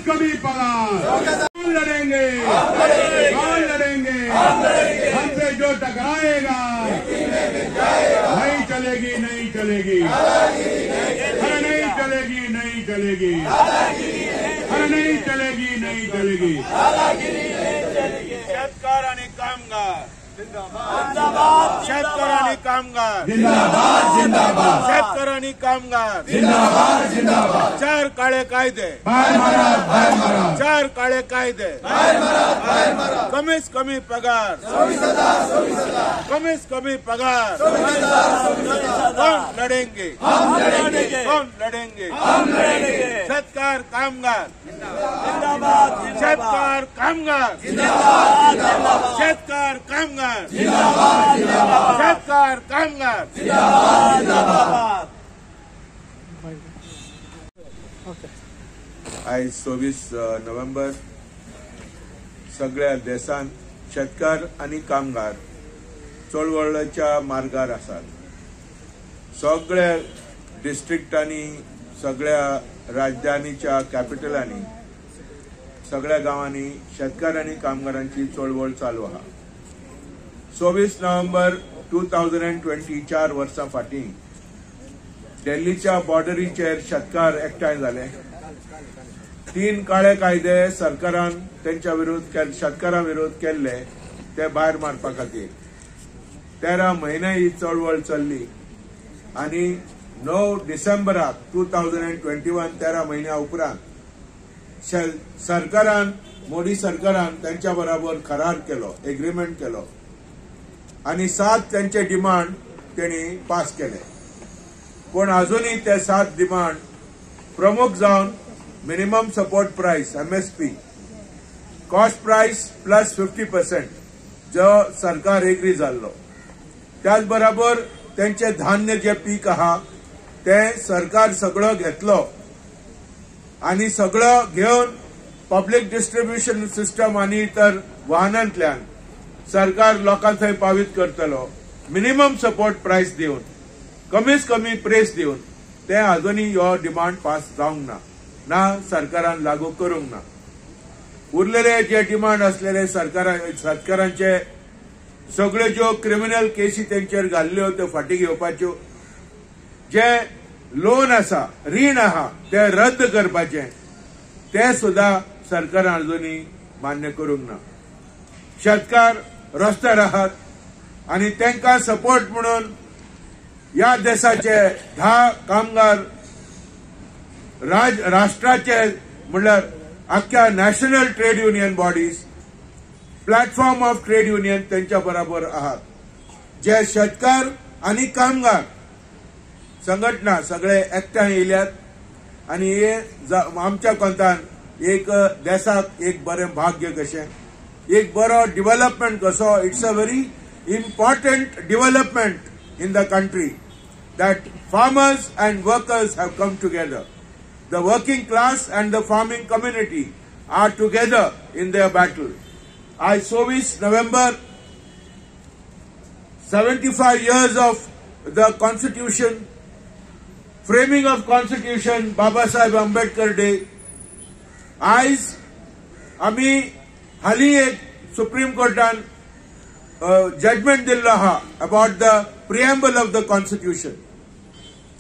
कमी पगार, कौन लड़ेंगे, कौन लड़ेंगे, हमसे जो टकराएगा नहीं चलेगी, नहीं चलेगी, अरे नहीं चलेगी, नहीं चलेगी, अरे नहीं चलेगी, नहीं चलेगी। शेतकार आणि कामगार जिंदाबाद, शेतकार आणि कामगार जिंदाबाद, जिंदाबाद, शेतकार आणि कामगार जिंदाबाद, जिंदाबाद। चार काळे कायदे बाहेर मारा, बाहेर मारा, चार काळे कायदे बाहेर मारा, बाहेर मारा। कमीच कमी पगार 24,000, कमीच कमी पगार 24,000। कौन लड़ेंगे, हम लड़ेंगे, कौन लड़ेंगे, हम लड़ेंगे। शेतकार कामगार जिंदाबाद, शेतकार कामगार जिंदाबाद, शेतकार कामगार जिंदाबाद, शेतकार कामगार जिंदाबाद। आज 26 नोव्हेंबर सगळ्या देशांत शेतकार आणि कामगार चळवळीच्या मार्गार आसात। सगळ्या डिस्ट्रिक्टांनी, सगळ्या राजधानीच्या कॅपिटलांनी, सगळ्या गावांनी शेतकार आणि कामगारांची चळवळ चालू आहा। 26 नोव्हेंबर 2020 4 वर्सां फाटीं दिल्लीच्या बॉर्डरीचेर शेतकार एकठांय जाले। 3 काळे कायदे सरकारान त्यांच्या विरुद्ध शेतकारां विरुद्ध केल्ले ते भायर मारपा खातीर 13 म्हयने ही चळवळ चल्ली आनी 9 डिसेंबराक 2021 13 म्हयन्या उपरांत सरकारान, मोदी सरकारान त्यांच्या बरोबर करार केलो, एग्रीमेंट केलो आणि 7 त्यांचे डिमांड त्यांनी पास केले। पण अजूनही ते 7 डिमांड प्रमुख जावन minimum support price MSP, cost price plus 50% जो सरकार एग्री जाल्लो, त्याच बरोबर त्यांचे धान्य जे पीक आहा ते सरकार सगळं घेतलो आणि सगळं घेऊन पब्लिक डिस्ट्रीब्युशन सिस्टम आणि इतर वाहनांतल्यान सरकार लोकांक थंय पावीत करतलो मिनिमम सपोर्ट प्राइस दिवन, कमीच कमी प्रेस दिवन। ते अजूनही हो डिमांड पास जावंक ना सरकारान लागू करूंक ना। उरलेले जे डिमांड असलेले शेतकारांचे सगळ्यो ज्यो क्रिमिनल केसी तेंचेर घाल्ल्यो त्यो फाटी घेवपाच्यो, जे लोन आसा, रीण आहा ते रद्द करपाचे, ते सुद्धा सरकारान अजूनही मान्य करूंक ना। शेतकार रस्त्यार आहात आणि त्यांना सपोर्ट म्हणून या देशाचे 10 कामगार राष्ट्राचे म्हणल्यार अख्ख्या national trade union bodies, platform of trade union त्यांच्या बरोबर आहात, जे शेतकार आणि कामगार संघटना सगळे एकठांय येयल्यात आणि हे आमच्या कोंतान एक देशाक एक बरें भाग्य कशें, एक बरो डेव्हलपमेंट कसो। It's a very important development in the country that farmers and workers have come together. The working class and the farming community are together in their battle. I 26 November, 75 years of the Constitution, framing of Constitution, Baba Sahib Ambedkar Day. आज आम्ही हाली एक supreme कोर्टान judgement दिल्लो आहा about the preamble of the constitution.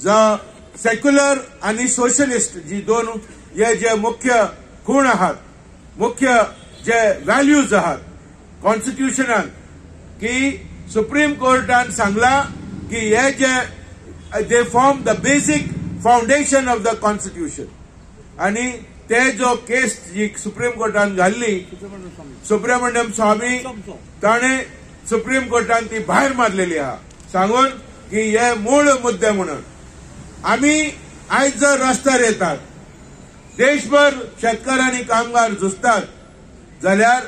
जो secular आणि socialist जी दोन हे जे मुख्य खूण आहात, मुख्य जे व्हॅल्यूज आहात कॉन्स्टिट्यूशनान, की सुप्रीम कोर्टान सांगला की हे जे they form the basic foundation of the constitution. आणि ते जो केस जी सुप्रीम कोर्टान घाल्ली, सुब्रमण्यम स्वामी ताणे सुप्रीम कोर्टान ती भायर मारलेली आहा, सांगून की हे मूळ मुद्दे म्हणून आम्ही आज जर रस्त्यार येतात, देशभर शेतकार आणि कामगार झुजतात जाल्यार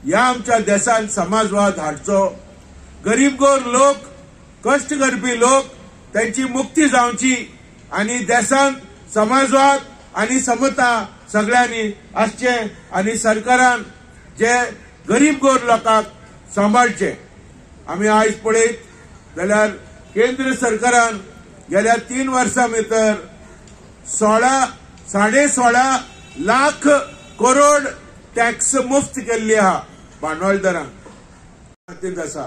ह्या आमच्या देशात समाजवाद हाडचो, गरीबगोर लोक, कष्ट करपी लोक त्यांची मुक्ती जावची आणि देशात समाजवाद आणि समता सगळ्यांनी असचे आणि सरकारान जे गरीबगोर लोकांक सांभाळचे। आम्ही आज पळयत जाल्यार केंद्र सरकारान गेल्या 3 वर्सां भितर 16.5 लाख करोड टॅक्स मुफ्त केल्ली आहा भांडवलदारांक आसा.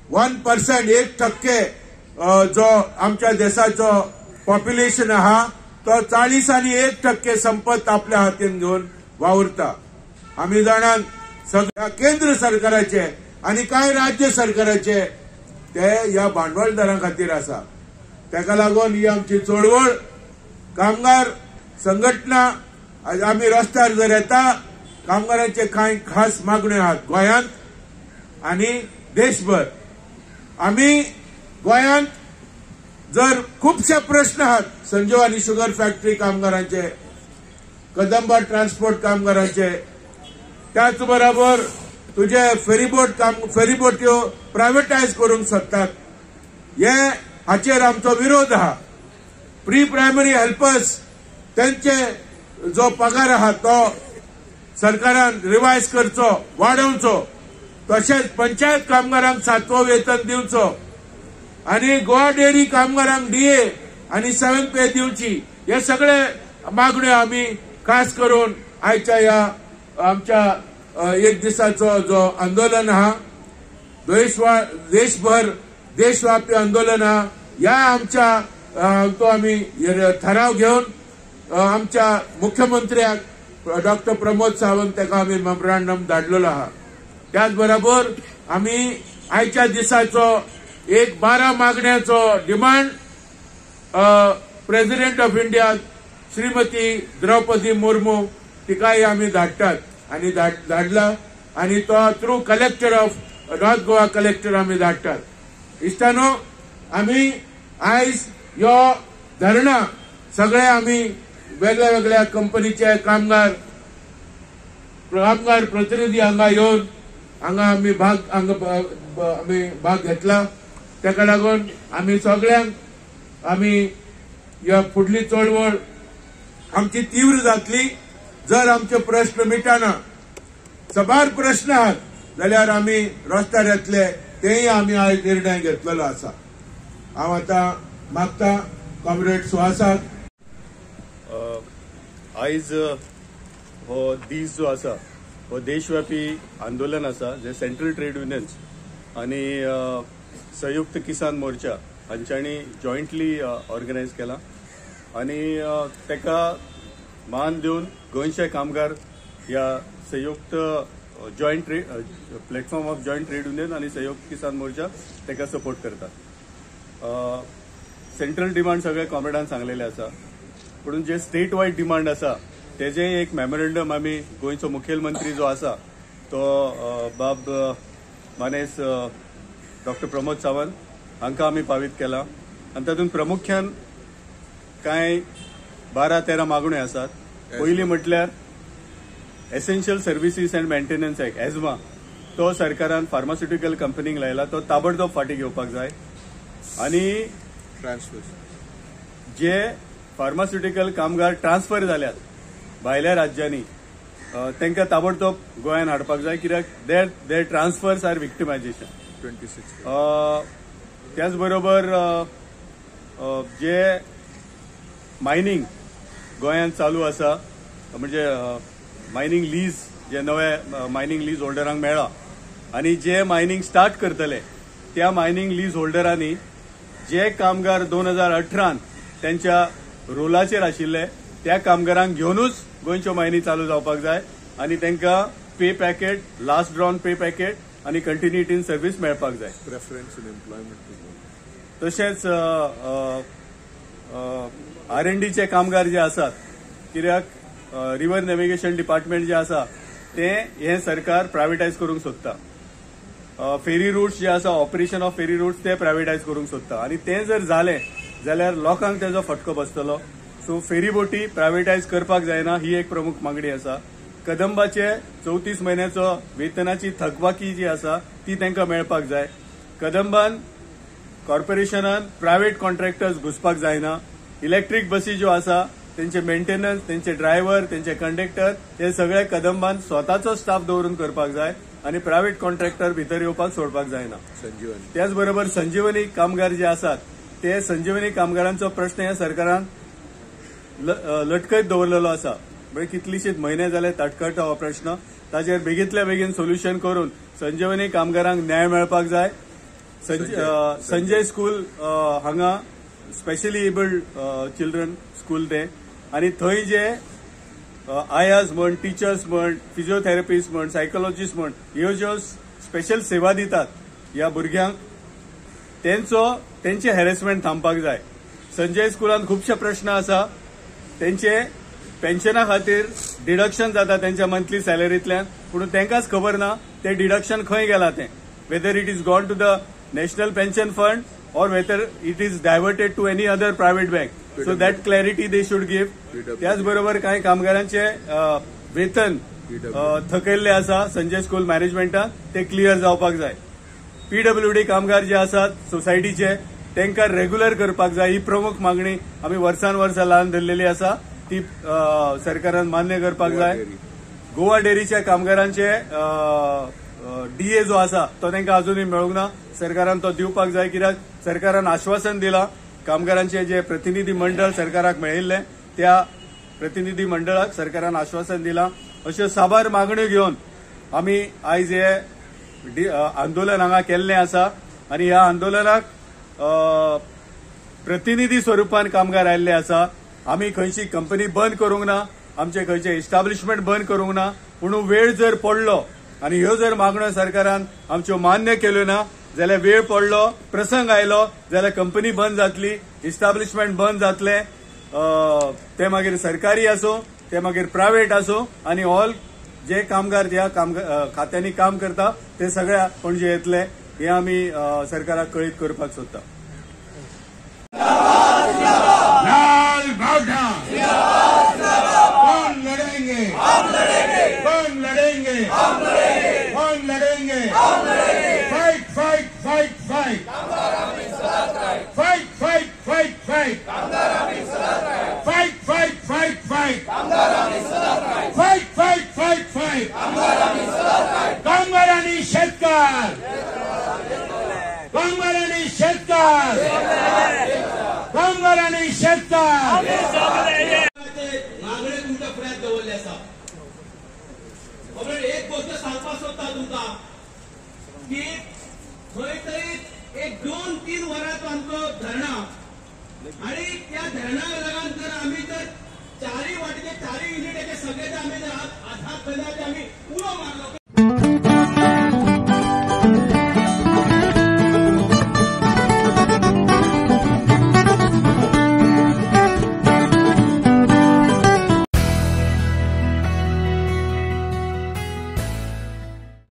1% 1% जो आमच्या देशाचो पॉप्युलेशन आहा तो 40% संपत आपल्या हातीन घेऊन वावुरता. आमी जाणान सगळ्या केंद्र सरकाराचे आणि काय राज्य सरकाराचे ते ह्या भांडवलदारां खातीर आसा. ताका लागून ही आमची चळवळ कामगार संघटना आमी रस्त्यार जर येता कामगारांचे कांय खास मागण्यो आहात गोंयांत आणि देशभर. आमी गोंयांत जर खूपशे प्रश्न आहात संजीवनी शुगर फॅक्टरी कामगारांचे, कदंबा ट्रान्सपोर्ट कामगारांचे, त्याच बरोबर तुझे फेरीबोट्यो प्रायव्हेटायज करूंक सोदतात हे हाचेर आमचो विरोध आहा. प्री प्रायमरी हेल्पर्स त्यांचे जो पगार आहा तो सरकारान रिवायज करचो, वाडोवचो. तशेंच पंचायत कामगारांक 7वो वेतन दिवचो आणि गोवा डेअरी कामगारांक DA आणि 7th पे दिवची. हे सगळे मागण्यो आमी खास करून आयच्या ह्या आमच्या एक दिसाचो जो आंदोलन आहा देशभर देशव्यापी आंदोलन आहा ह्या आमच्या तो आमी ठराव घेवन आमच्या मुख्यमंत्र्याक डॉक्टर प्रमोद सावंत ताका आमी मेमोरंडम धाडलेलो आहा. त्याच बरोबर आमी आयच्या दिसाचो एक 12 मागण्यांचो demand president of India Shrimati Droupadi Murmu तिकाय आमी धाडटात आणि धाडला आणि तो through collector of north Goa collector आमी धाडटात. इश्टानो आमी आयज ह्यो धरणां सगळे आमी वेगळ्या वेगळ्या कंपनीचे कामगार प्रतिनिधी हांगा येवन हांगा आमी भाग घेतला. ताका लागून आमी सगळ्यांक आमी ह्या फुडली चळवळ आमची तीव्र जातली. जर आमचे प्रश्न मिटाना सबार प्रश्न आहात जाल्यार आमी रस्त्यार येतले तेय आमी आयज निर्णय घेतलेलो आसा. हांव आतां मागता कॉम्रेड सुहासाक. आयज हो दीस जो आसा हो देशव्यापी आंदोलन आसा जे सेंट्रल ट्रेड युनियन्स आणि संयुक्त किसान मोर्चा हांच्यांनी जॉयंटली ऑर्गनायज केला आणि तेका मान दिवन गोंयचे कामगार ह्या संयुक्त joint platform of joint trade union आणि संयुक्त किसान मोर्चा तेका सपोर्ट करतात. सेंट्रल डिमांड सगळे कॉम्रेडान सांगलेले आसा पण जे स्टेट वायड डिमांड आसा तेजे एक मेमोरंडम आमी गोंयचो मुखेलमंत्री जो आसा तो बाब मानेस डॉक्टर प्रमोद सावंत हांकां आमी पावीत केला आनी तातूंत प्रामुख्यान कांय 12-13 मागण्यो आसात. पयली म्हटल्यार essential services and maintenance act asthma तो सरकारान फार्मास्युटिकल कंपनीक लायला तो ताबडतोब फाटीं घेवपाक जाय आणि जे फार्मास्युटिकल कामगार ट्रान्सफर जाल्यात भायल्या राज्यांनी तांकां ताबडतोब गोंयांत हाडपाक जाय कित्याक देर ट्रान्सफर्स आर विक्टिमायजेशन. 26 त्याच बरोबर जे मायनिंग गोंयांत चालू आसा म्हणजे मायनिंग लीज जे नवे मायनिंग लीज होल्डरांक मेळ्ळा आणि जे मायनिंग स्टार्ट करतले त्या मायनिंग लीज होल्डरांनी जे कामगार 2018 त्यांच्या रोलाचेर आशिल्ले त्या कामगारांक घेवनूच गोंयच्यो मायनी चालू जावपाक जाय आणि तांकां पे पॅकेट लास्ट ड्रॉन पे पॅकेट आणि कंटिन्युटी इन सर्व्हिस मेळपाक जाय. प्रेफरन्स इन एम्प्लॉयमेंट तशेंच R&Dचे कामगार जे आसात कित्याक रिव्हर नॅव्हिगेशन डिपार्टमेंट जे आसा ते हे सरकार प्रायव्हेटायज करूंक सोदता. फेरी रूट्स जे आसा ऑपरेशन ऑफ फेरी रूट्स ते प्रायव्हेटायज करूंक सोदता आणि ते जर जालें जाल्यार लोकांक तेजो फटको बसतलो. सो फेरी बोटी प्रायव्हेटायज करपाक जायना ही एक प्रमुख मागणी आसा. कदंबाचे 34 म्हयन्याचो वेतनाची थकबाकी जी आसा ती तांकां मेळपाक जाय. कदंबान कॉर्पोरेशनान प्रायव्हेट कॉन्ट्रॅक्टर्स घुसपाक जायना. इलेक्ट्रीक बसी ज्यो आसा तेंचे मेंटेनन्स तेंचे ड्रायव्हर तेंचे कंडक्टर हे सगळे कदंबान स्वताचो स्टाफ दवरून करपाक जाय आणि प्रायव्हेट कॉन्ट्रॅक्टर भितर येवपाक सोडपाक जायना. त्याच बरोबर संजीवनी कामगार जे आसात ते संजीवनी कामगारांचो प्रश्न ह्या सरकारान लटकयत दवरलेलो आसा म्हणजे कितलीशीच म्हयने जाले ताटकळटा हो प्रश्न. ताजेर बेगींतल्या बेगीन सोल्युशन करून संजीवनी कामगारांक न्याय मेळपाक जाय. संजय स्कूल हांगा स्पेशली एबल्ड चिल्ड्रन स्कूल ते, आनी थंय जे आयाज म्हण, टिचर्स म्हण, फिजिओथेरपिस्ट म्हण, सायकोलॉजिस्ट म्हण, ह्यो ज्यो स्पेशल सेवा दितात ह्या भुरग्यांक, तेंचे हॅरेसमेंट थांबपाक जाय. संजय स्कुलान खुबशे प्रश्न आसा. तेंचे पेन्शना खातीर डिडक्शन जाता तेंच्या मंथली सॅलरींतल्यान, पूण तेंकांच खबर ना ते डिडक्शन खंय गेलां तें, whether it is gone to the national pension fund or whether it is diverted to any other private bank. So that clarity they should give. त्याचबरोबर काही कामगारांचे वेतन थकयल्ले आसा संजय स्कूल मॅनेजमेंटान, ते क्लियर जावपाक जाय. PWD कामगार जे आसात सोसायटीचे, तांकां रेग्युलर करपाक जाय. ही प्रमुख मागणी आमी वर्सान वर्सां लावन धरलेली आसा, ती सरकारान मान्य करपाक जाय. गोवा डेअरीच्या कामगारांचे DA जो आसा तो तांकां अजूनही मेळूंक ना. सरकारान तो दिवपाक जाय, कित्याक सरकारान आश्वासन दिलां कामगारांचे जे प्रतिनिधी मंडळ सरकाराक मेळिल्ले, त्या प्रतिनिधी मंडळाक सरकारान आश्वासन दिलां. अश्यो साबार मागण्यो घेवन आमी आयज हे आंदोलन हांगा केल्लें आसा. आनी ह्या आंदोलनाक प्रतिनिधी स्वरुपान कामगार आयिल्ले आसा. आमी खंयची कंपनी बंद करूंक ना, आमचे खंयचे इस्टाब्लिशमेंट बंद करूंक ना, पूण वेळ जर पडलो आनी ह्यो जर मागण्यो सरकारान आमच्यो मान्य केल्यो ना जाल्यार वेळ पडलो, प्रसंग आयलो जाल्यार कंपनी बंद जातली, इस्टाब्लिशमेंट बंद जातले. ते मागीर सरकारी आसूं, ते मागीर प्रायव्हेट आसूं, आनी ऑल जे कामगार ज्या खात्यांनी काम करता ते सगळ्या पणजे येतले, हे आमी सरकाराक कळीत करपाक सोदता. कौन लड़ेंगे? हम लड़ेंगे. कौन लड़ेंगे? हम लड़ेंगे. कौन लड़ेंगे? हम लड़ेंगे. Fight fight fight fight. Fight fight fight fight. Fight fight fight fight. Fight fight fight fight. कामगार आणि शेतकार. कामगार आणि शेतकार. कामगार आणि शेतकार. एक गोष्ट सांगपाक सोदता तुमकां की खंय तरी एक 2-3 वरांचो आमचो धरणा, आनी त्या धरणाक लागून जर आमी जर चारय वाटेचे चारय युनिटाचे सगळे जर आमी जर